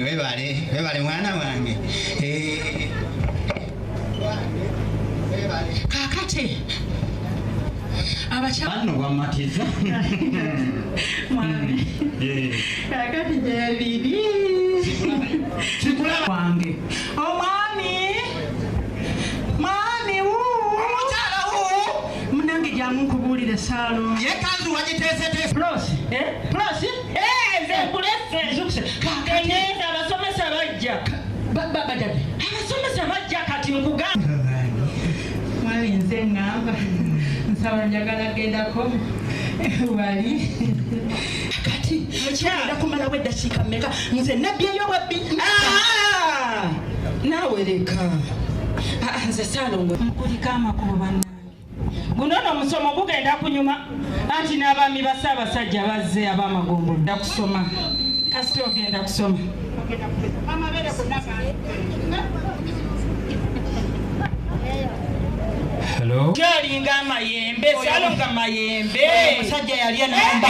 webale mwana wange. Kakati abachano wamatiza mwami kakati ebiiri sikula wange mwami omukyala munange jamunkubulire salo yekanzu wagiteesetese plosi nze kakagenda abasomesa bajja abasomesa bajja kati nkugamba mwami nze ngamba nsaba njagala gendako wali kati okyala kumalawo eddakiika mmeka nze nabyeyo wabbi naawe leka nze saalongo mukuliko amakubo bannange guno n'omusomo gugenda kunyuma anti n'abaami ba Ssaabasajja bazze ab'amagombolo dda kusoma kasita ogenda kusoma hello kyalinga amayembe salonga mayembe omusajja yali enamba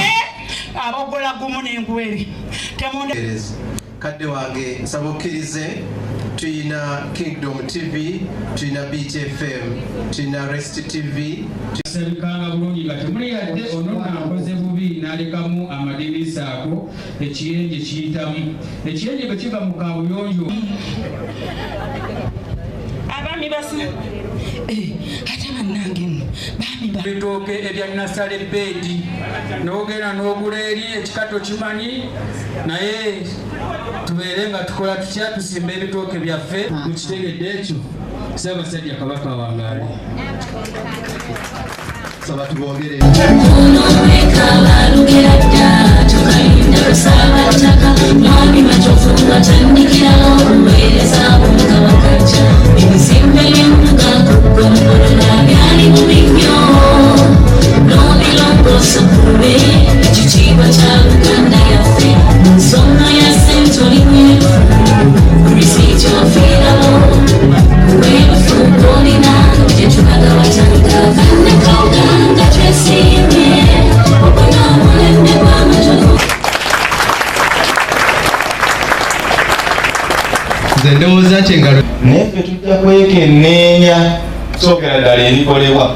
abogola gumu n'engweri kadde wange nsaba okkirize tuyina Kingdom TV, tuyina Beach FM, tuyina Rest TV. Sebikanga bulungi nga temuli yadde ono nakoze bubi n'alekamu amadirisa ago ekiyenje kiyitamu ekiyenje bwe kiva mu kabuyonjo abaami basa ate bannange nno baami bitooke ebya nasale bedi n'ogenda n'ogula eri ekikato kimanyi naye tubeere nga tukola tutya tusimba ebitooke byaffe mukitegedde ekyo Ssaabasajja Kabaka wangaale saba tubongere ndowooza kyengalo naye ffe tujja kwekenneenya soogera ddala ebikolebwa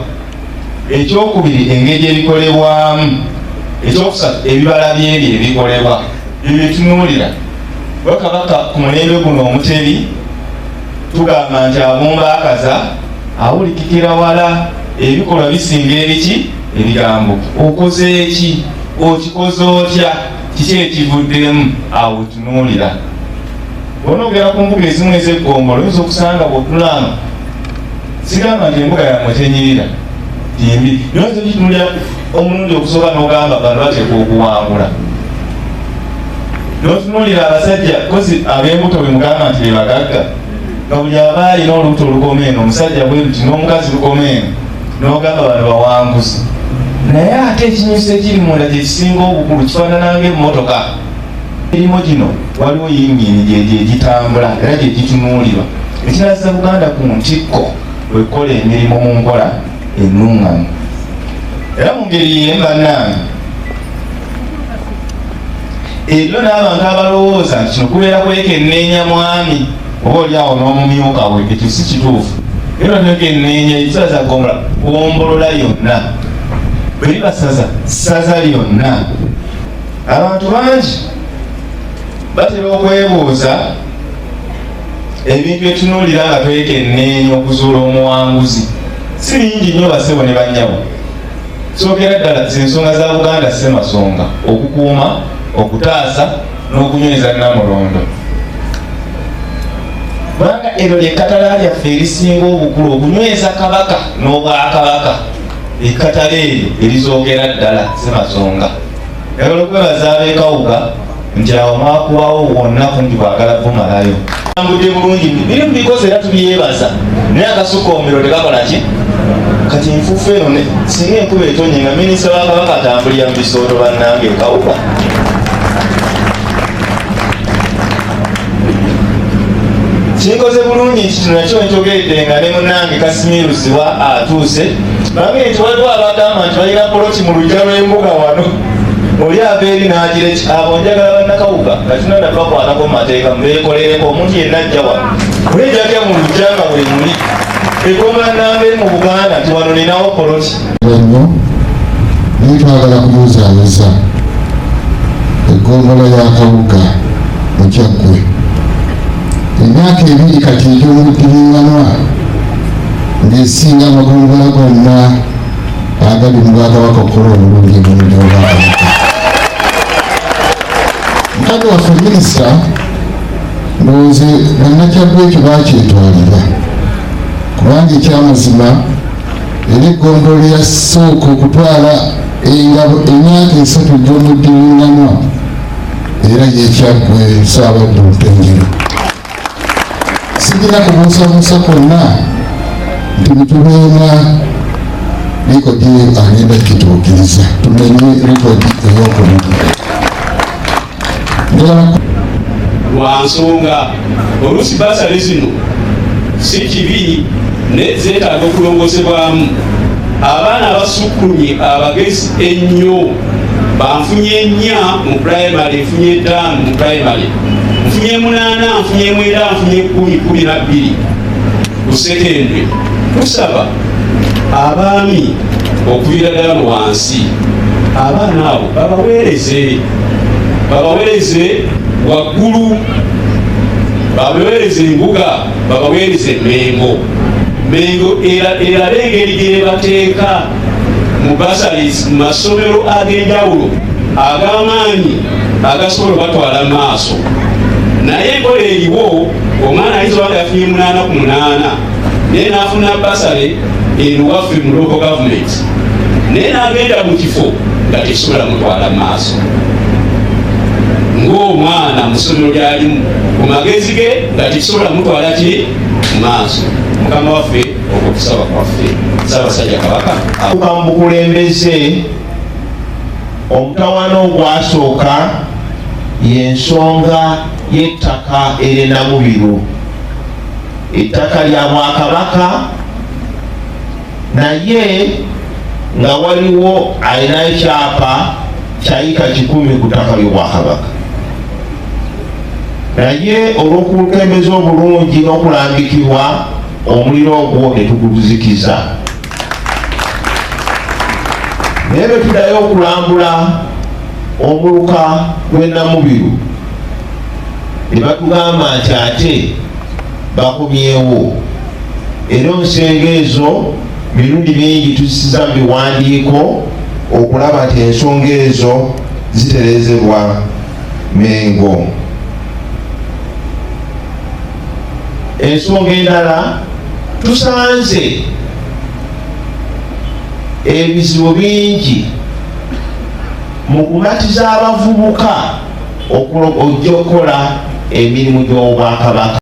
ekyokubiri engeri ebikolebwamu ekyokusatu ebibala byebyo ebikolebwa ebyetunuulira bwe Kabaka ku mulembe guno omutebi tugamba nti abumba akaza awulikikira wala ebikolwa bisinga ebiki ebigambo okoze eki okikoze otya kiki ekivuddemu awo wetunuulira onoogera ku mbuga ezimu ez'eggombolo oyinza okusanga bw'otulanga sigamba nti embuga yammwe tenyirira timbi naye oyinza okitunulira omulundi okusooka n'ogamba bano bateeka okuwangula n'otunuulira abasajja kozi ab'embuto bwe mugamba nti bebagagga nga buli aba alina olubuto olukomeeno omusajja bwe luti n'omukazi lukomeeno n'ogamba bano bawanguzi naye ate ekinyusi ekiri munda gye kisinga obukulu kifaanana ng'emmotoka erimo gino waliwo yingini gyegitambula era gyegitunuulirwa ekiraza Buganda ku ntikko wekola emirimu mu nkola ennuŋŋamu era mu ngeri yembannange ebyo n'abantu abalowooza nti kino kubeera kwekenneenya mwami oba oliawo n'omumyuka we ekyo si kituufu era nekenneenya ekiraza gombolola yonna bwe liba ssaza lyonna abantu bangi batera okwebuuza ebintu etunuulira nga twekenneenya okuzuula omuwanguzi si bingi nnyo basebo ne bannyabo sookera ddala zensonga za Buganda ssemasonga okukuuma okutaasa n'okunyweza Namulondo kubanga eryo ly'ekkatala lyaffe erisinga obukulu okunyweza Kabaka n'Obwakabaka ekkatala eryo erizookera ddala ssemasonga yagala okwebaza ab'e Kawuga nti awo mwakubawo wonna kumpi bwagala kumalayo ambudde bulungi biri mubikoze era tubyebaza naye akasukoomero tekakola ki kati nfuufu eno singa enkuba etonye nga minisita wa Kabaka atambulira mu bisooto bannange Kawuga kinkoze bulungi nti kino nakyo nkyogedde nga ne munnange Kasimiiruzibwa atuuse bange nti waliwo abagamba nti balina poloti mu lujja lw'embuga wano oli abeeri n'agira abo njagala bannakawuga katunanda twakwatako mu mateeka mubeekolereko omuntu yenna ajja wano olejjatya mu lujjanga bwe muli ekomala nambeeri mu Buganda nti wano ninawo poloti nnyo naye twagala kuyuzaayoza egombolola ya Kawuga mu Kyagwe emyaka 2 kati egy'omuddiringanwa ng'esinga amagombolola gonna agali mu Bwakabaka okukola obulungi emirundi Obwakabaka. Mukadde waffe minisita ndowooza bannakyagwe ekyo bakyetwalira kubanga ekyamazima era eggombolola yasooka okutwala engabo emyaka 3 egy'omuddiringanwa era yekyagwe Ssaabadde Ntengero. Sigina kubuusabuusa kwonna nti mutubeena likodi agenda kituukiriza tumenye likodi ey'okubiri lwansonga oluusi basale zino si kibi naye zeetaaga okulongosebwamu. Abaana abasukkulumye abagezi ennyo banfunye 4 mu primary, nfunye 5 mu primary, nfunye 8, nfunye 9, nfunye 10, 12 ku secondary. Tusaba abaami okuviira ddala mu wansi abaana abo babaweereze waggulu, babaweereze embuga, babaweereze mengo erabe engeri gye bateeka mu basalis mu masomero ag'enjawulo ag'amaanyi agasobola batwala mu maaso. Naye enkola eriwo omwana ayinza obanga yafunye 8 ku 8 naye n'afuna basale eno waffe mu local government naye n'agenda mu kifo nga tekisobola mutwala mu maaso ng'omwana mu ssomero ly'alimu ku magezi ge nga tekisobola mutwala ki mu maaso. Mukama waffe okwo kusaba kwaffe Ssaabasajja Kabaka mu bukulembeze omutawaana ogwasooka y'ensonga y'ettaka er'ennamubiru. Ettaka lya Bwakabaka naye nga waliwo alinayo ekyapa kyayika 10 ku ttaka ly'Obwakabaka, naye olw'okukembeza obulungi n'okulambikibwa omuliro ogwo ne tuguzikiza. Naye bwe tuddayo okulambula omuluka gw'ennamubiru ne batugamba nti ate bakomyewo, era ensonga ezo mirundi mingi tuzisiza mu biwandiiko okulaba nti ensonga ezo ziterezebwa mengo. Ensonga endala tusanze ebizibu bingi mu kumatiza abavubuka ojja okukola emirimu gy'Obwakabaka.